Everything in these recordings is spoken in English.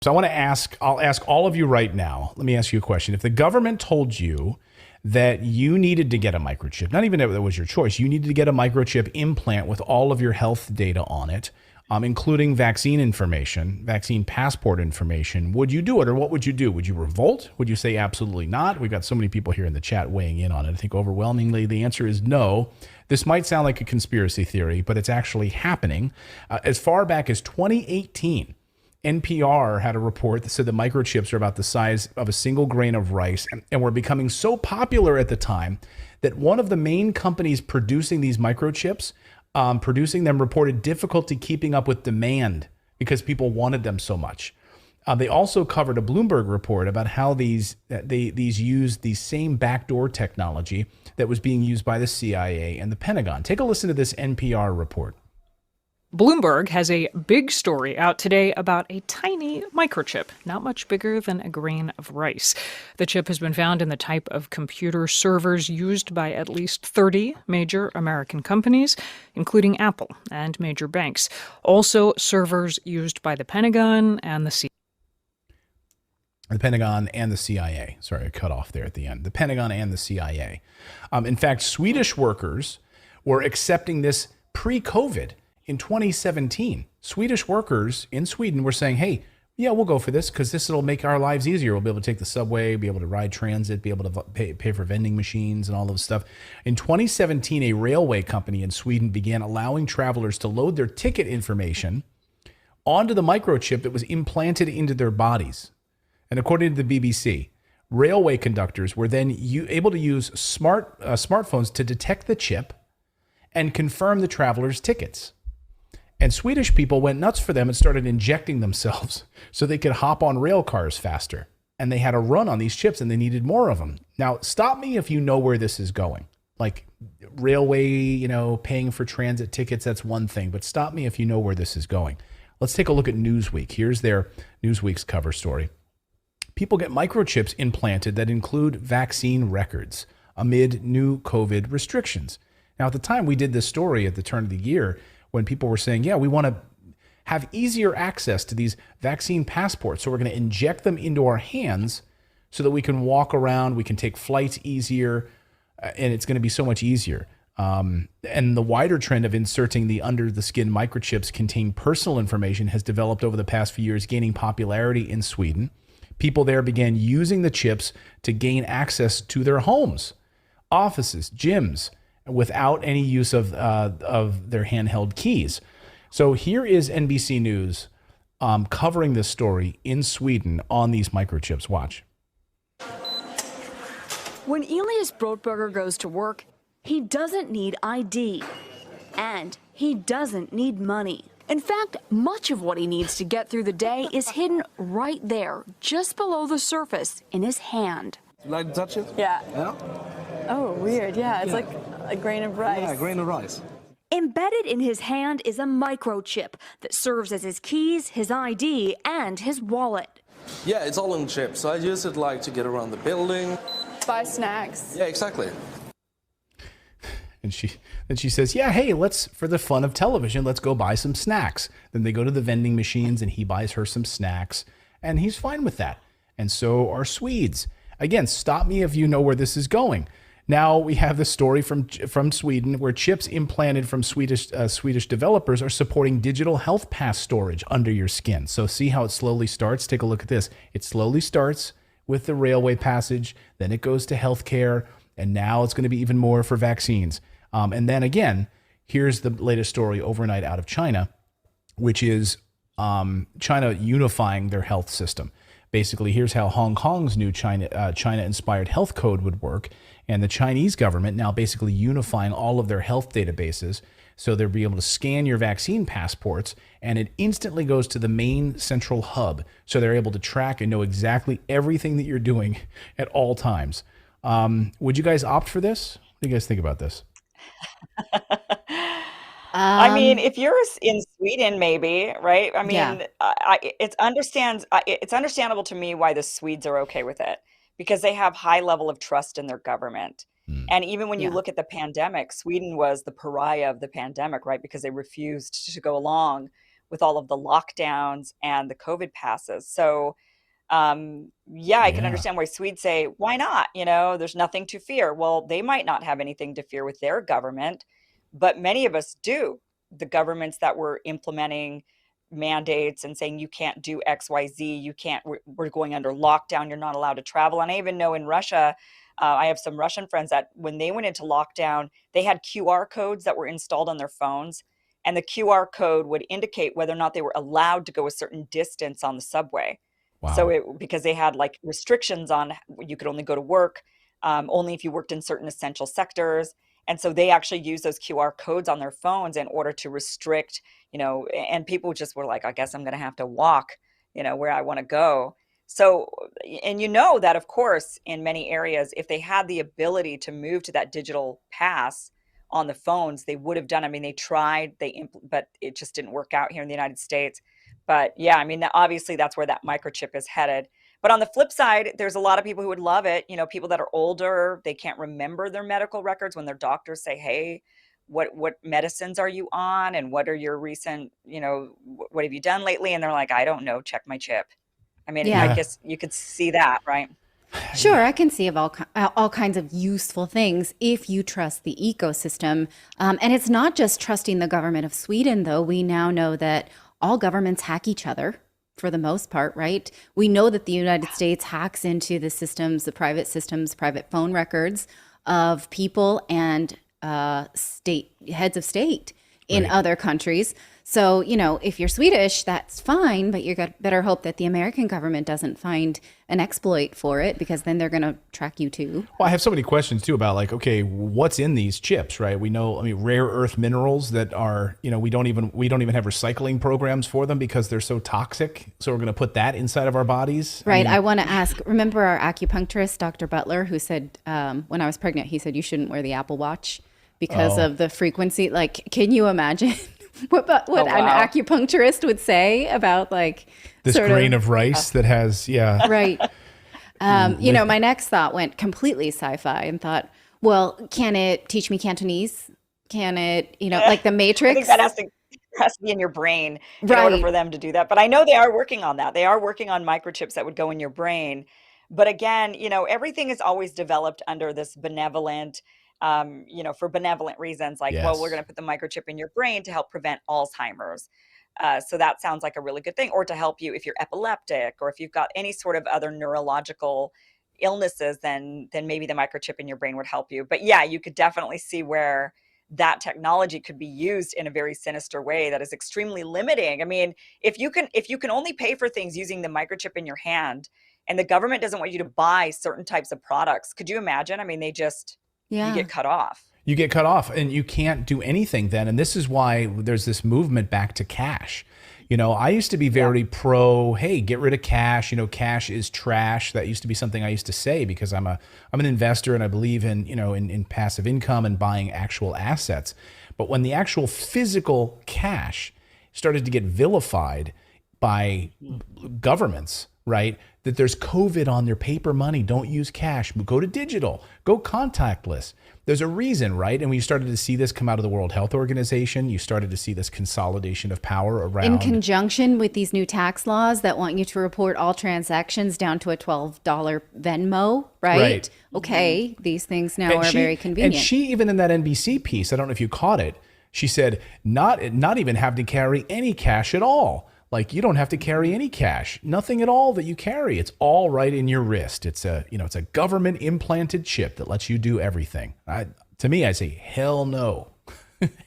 So I'll ask all of you right now. Let me ask you a question. If the government told you that you needed to get a microchip, not even if that was your choice, you needed to get a microchip implant with all of your health data on it, including vaccine information, vaccine passport information, would you do it, or what would you do? Would you revolt? Would you say absolutely not? We've got so many people here in the chat weighing in on it. I think overwhelmingly the answer is no. This might sound like a conspiracy theory, but it's actually happening. As far back as 2018, NPR had a report that said the microchips are about the size of a single grain of rice and were becoming so popular at the time that one of the main companies producing these microchips, producing them, reported difficulty keeping up with demand because people wanted them so much. They also covered a Bloomberg report about how these used the same backdoor technology that was being used by the CIA and the Pentagon. Take a listen to this NPR report. Bloomberg has a big story out today about a tiny microchip, not much bigger than a grain of rice. The chip has been found in the type of computer servers used by at least 30 major American companies, including Apple and major banks. Also, servers used by the Pentagon and the CIA. The Pentagon and the CIA. Sorry, I cut off there at the end. The Pentagon and the CIA. In fact, Swedish workers were accepting this pre-COVID. In 2017, Swedish workers in Sweden were saying, hey, yeah, we'll go for this because this will make our lives easier. We'll be able to take the subway, be able to ride transit, be able to pay for vending machines and all of stuff. In 2017, a railway company in Sweden began allowing travelers to load their ticket information onto the microchip that was implanted into their bodies. And according to the BBC, railway conductors were then able to use smartphones to detect the chip and confirm the travelers' tickets. And Swedish people went nuts for them and started injecting themselves so they could hop on rail cars faster. And they had a run on these chips and they needed more of them. Now, stop me if you know where this is going. Like railway, paying for transit tickets, that's one thing. But stop me if you know where this is going. Let's take a look at Newsweek. Here's their Newsweek's cover story. People get microchips implanted that include vaccine records amid new COVID restrictions. Now, at the time we did this story at the turn of the year, when people were saying, yeah, we want to have easier access to these vaccine passports. So we're going to inject them into our hands so that we can walk around, we can take flights easier, and it's going to be so much easier. And the wider trend of inserting the under-the-skin microchips contain personal information has developed over the past few years, gaining popularity in Sweden. People there began using the chips to gain access to their homes, offices, gyms, without any use of their handheld keys. So here is NBC News covering this story in Sweden on these microchips. Watch. When Elias Brotberger goes to work, he doesn't need ID. And he doesn't need money. In fact, much of what he needs to get through the day is hidden right there, just below the surface, in his hand. You like to touch it? Yeah. Yeah? Oh, weird. Yeah, it's like a grain of rice. Yeah, a grain of rice. Embedded in his hand is a microchip that serves as his keys, his ID, and his wallet. Yeah, it's all in chip, so I use it like to get around the building. Buy snacks. Yeah, exactly. And she says, yeah, hey, for the fun of television, let's go buy some snacks. Then they go to the vending machines and he buys her some snacks and he's fine with that. And so are Swedes. Again, stop me if you know where this is going. Now we have the story from Sweden where chips implanted from Swedish developers are supporting digital health pass storage under your skin. So see how it slowly starts? Take a look at this. It slowly starts with the railway passage, then it goes to healthcare, and now it's going to be even more for vaccines. And then again, here's the latest story overnight out of China, which is China unifying their health system. Basically, here's how Hong Kong's new China-inspired health code would work. And the Chinese government now basically unifying all of their health databases so they'll be able to scan your vaccine passports and it instantly goes to the main central hub. So they're able to track and know exactly everything that you're doing at all times. Would you guys opt for this? What do you guys think about this? I mean, if you're in Sweden, maybe, right? I mean, Yeah. it's understandable to me why the Swedes are okay with it because they have high level of trust in their government. And even when you Yeah. look at the pandemic, Sweden was the pariah of the pandemic, right? Because they refused to go along with all of the lockdowns and the COVID passes. So yeah, I can Yeah. understand why Swedes say, why not? You know, there's nothing to fear. Well, they might not have anything to fear with their government, but many of us do. The governments that were implementing mandates and saying you can't do XYZ, you can't, we're going under lockdown, you're not allowed to travel. And I even know in Russia, I have some Russian friends that when they went into lockdown, they had QR codes that were installed on their phones. And the QR code would indicate whether or not they were allowed to go a certain distance on the subway. So Wow. because they had like restrictions on you could only go to work, only if you worked in certain essential sectors. And so they actually use those QR codes on their phones in order to restrict, and people just were like, I guess I'm going to have to walk, where I want to go. So, and that of course, in many areas, if they had the ability to move to that digital pass on the phones, they would have done. I mean, they tried, but it just didn't work out here in the United States. But yeah, I mean, obviously that's where that microchip is headed. But on the flip side, there's a lot of people who would love it. People that are older, they can't remember their medical records when their doctors say, hey, what medicines are you on? And what are your recent, what have you done lately? And they're like, I don't know, check my chip. I mean, I Yeah. guess you could see that, right? Sure, I can see of all kinds of useful things if you trust the ecosystem. And it's not just trusting the government of Sweden, though. We now know that all governments hack each other for the most part, right? We know that the United States hacks into the systems, private phone records of people and heads of state in Right. other countries. So, if you're Swedish, that's fine, but better hope that the American government doesn't find an exploit for it, because then they're going to track you too. Well, I have so many questions too about like, okay, what's in these chips, right? We know, I mean, rare earth minerals that are, we don't even have recycling programs for them because they're so toxic. So we're going to put that inside of our bodies. Right. I want to ask, remember our acupuncturist, Dr. Butler, who said when I was pregnant, he said you shouldn't wear the Apple Watch because of the frequency. Like, can you imagine what an wow. acupuncturist would say about like This sort grain of rice that has, right. My next thought went completely sci-fi and thought, well, can it teach me Cantonese? Can it, like the I Matrix? think that has to be in your brain in order Right. for them to do that. But I know they are working on that. They are working on microchips that would go in your brain. But again, everything is always developed under this benevolent, for benevolent reasons, like, well, we're Yes. going to put the microchip in your brain to help prevent Alzheimer's. So that sounds like a really good thing, or to help you if you're epileptic, or if you've got any sort of other neurological illnesses, then maybe the microchip in your brain would help you. But yeah, you could definitely see where that technology could be used in a very sinister way that is extremely limiting. I mean, if you can only pay for things using the microchip in your hand, and the government doesn't want you to buy certain types of products, could you imagine? I mean, you Yeah. get cut off. You get cut off and you can't do anything then. And this is why there's this movement back to cash. I used to be very pro, hey, get rid of cash. Cash is trash. That used to be something I used to say because I'm an investor and I believe in, in passive income and buying actual assets. But when the actual physical cash started to get vilified by governments, right? That there's COVID on their paper money. Don't use cash. Go to digital. Go contactless. There's a reason, right? And we started to see this come out of the World Health Organization. You started to see this consolidation of power around. In conjunction with these new tax laws that want you to report all transactions down to a $12 Venmo, right? Right. Okay, these things now And are very convenient. And she, even in that NBC piece, I don't know if you caught it, she said not even have to carry any cash at all. Like, you don't have to carry any cash, nothing at all that you carry. It's all right in your wrist. It's a government implanted chip that lets you do everything. To me, I say, hell no.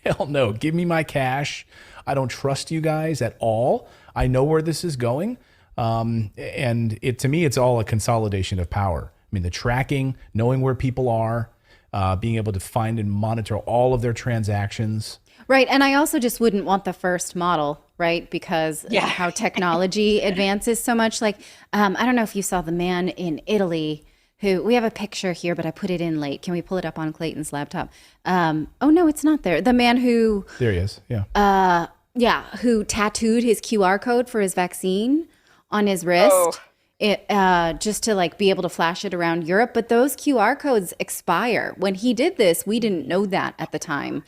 Hell no. Give me my cash. I don't trust you guys at all. I know where this is going. And to me, it's all a consolidation of power. I mean, the tracking, knowing where people are, being able to find and monitor all of their transactions. Right. And I also just wouldn't want the first model, right? Because of how technology advances so much. Like, I don't know if you saw the man in Italy who, we have a picture here, but I put it in late. Can we pull it up on Clayton's laptop? Oh, no, it's not there. The man who, There he is. Yeah. who tattooed his QR code for his vaccine on his wrist. Just to like be able to flash it around Europe. But those QR codes expire. When he did this, we didn't know that at the time.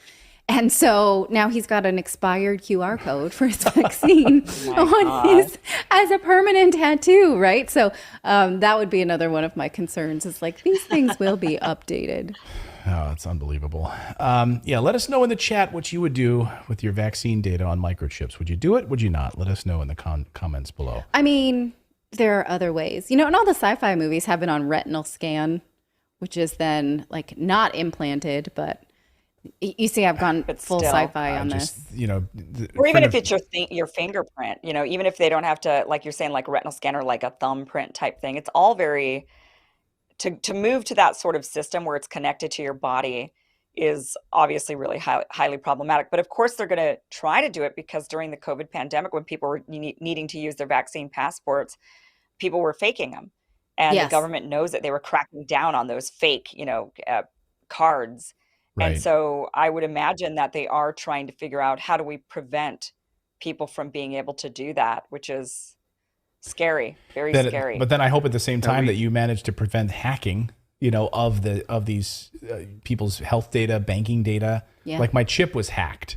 And so now he's got an expired QR code for his vaccine on his as a permanent tattoo, right? So that would be another one of my concerns is like these things will be updated. Oh, it's unbelievable. Yeah, let us know in the chat what you would do with your vaccine data on microchips. Would you do it? Would you not? Let us know in the comments below. I mean, there are other ways. And all the sci-fi movies have been on retinal scan, which is then like not implanted, but you see I've gone full still, sci-fi on this. Or even if it's your fingerprint, even if they don't have to, like you're saying, like retinal scan or like a thumbprint type thing, it's all very, to move to that sort of system where it's connected to your body is obviously really highly problematic. But of course, they're going to try to do it because during the COVID pandemic, when people were needing to use their vaccine passports, people were faking them. And the government knows that they were cracking down on those fake, cards. Right. And so I would imagine that they are trying to figure out how do we prevent people from being able to do that, which is scary, very scary. But then I hope at the same time that you manage to prevent hacking, of these people's health data, banking data. Yeah. Like my chip was hacked.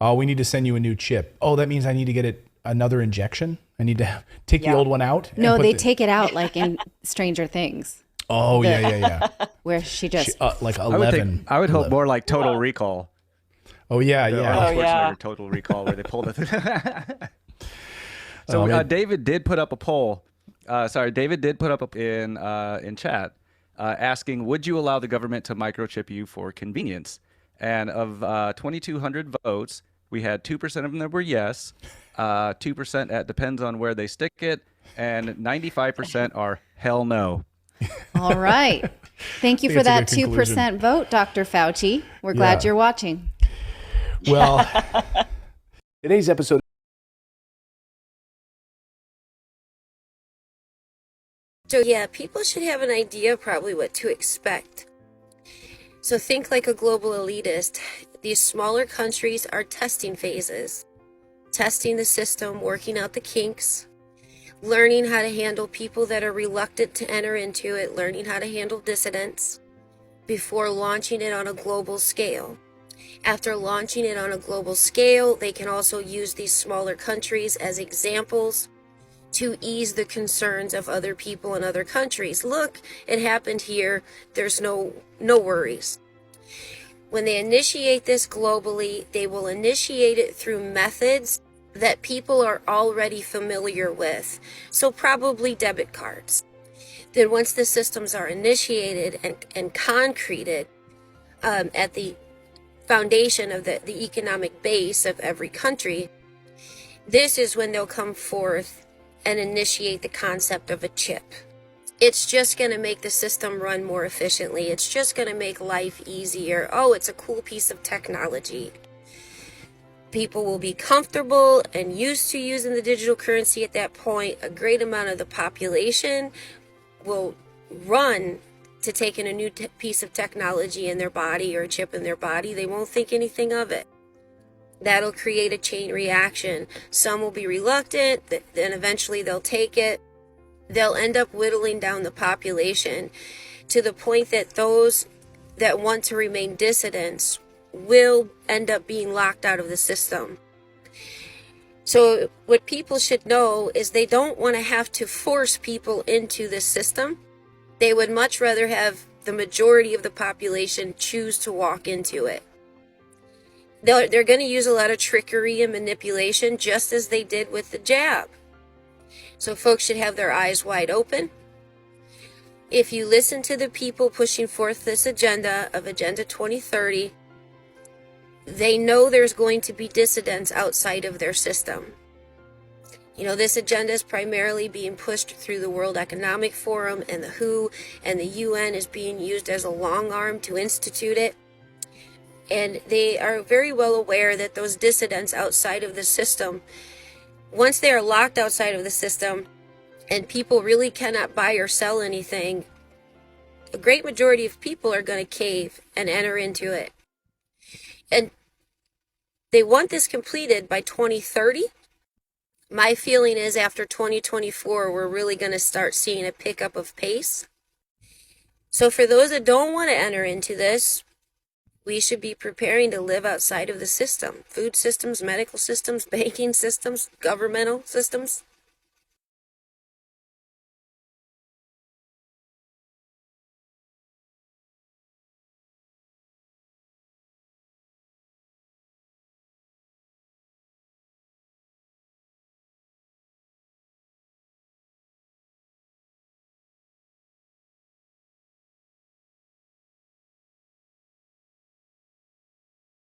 Oh, we need to send you a new chip. Oh, that means I need to get another injection. I need to take the old one out. No, they take it out like in Stranger Things. Oh, yeah. Where she just like 11. I would hope more like Total Recall. Oh, yeah. Arnold Schwarzenegger Total Recall, where they pulled it. So David did put up a poll. David did put up in chat asking, would you allow the government to microchip you for convenience? And of 2,200 votes, we had 2% of them that were yes, 2% at depends on where they stick it, and 95% are hell no. All right. Thank you for that 2% vote, Dr. Fauci. We're glad you're watching. Well, today's episode. So yeah, people should have an idea probably what to expect. So think like a global elitist. These smaller countries are testing phases, testing the system, working out the kinks, learning how to handle people that are reluctant to enter into it, learning how to handle dissidents before launching it on a global scale. After launching it on a global scale, they can also use these smaller countries as examples to ease the concerns of other people in other countries. Look, it happened here. There's no worries. When they initiate this globally, they will initiate it through methods that people are already familiar with. So probably debit cards. Then once the systems are initiated and concreted at the foundation of the economic base of every country, this is when they'll come forth and initiate the concept of a chip. It's just going to make the system run more efficiently. It's just going to make life easier. Oh, it's a cool piece of technology. People will be comfortable and used to using the digital currency at that point. A great amount of the population will run to taking a new piece of technology in their body or a chip in their body. They won't think anything of it. That'll create a chain reaction. Some will be reluctant, then eventually they'll take it. They'll end up whittling down the population to the point that those that want to remain dissidents will end up being locked out of the system. So what people should know is they don't want to have to force people into the system. They would much rather have the majority of the population choose to walk into it. They're going to use a lot of trickery and manipulation, just as they did with the jab. So folks should have their eyes wide open. If you listen to the people pushing forth this agenda of Agenda 2030, they know there's going to be dissidents outside of their system. This agenda is primarily being pushed through the World Economic Forum and the WHO, and the UN is being used as a long arm to institute it. And they are very well aware that those dissidents outside of the system, once they are locked outside of the system and people really cannot buy or sell anything, a great majority of people are going to cave and enter into it. And they want this completed by 2030. My feeling is after 2024, we're really going to start seeing a pickup of pace. So for those that don't want to enter into this, we should be preparing to live outside of the system. Food systems, medical systems, banking systems, governmental systems.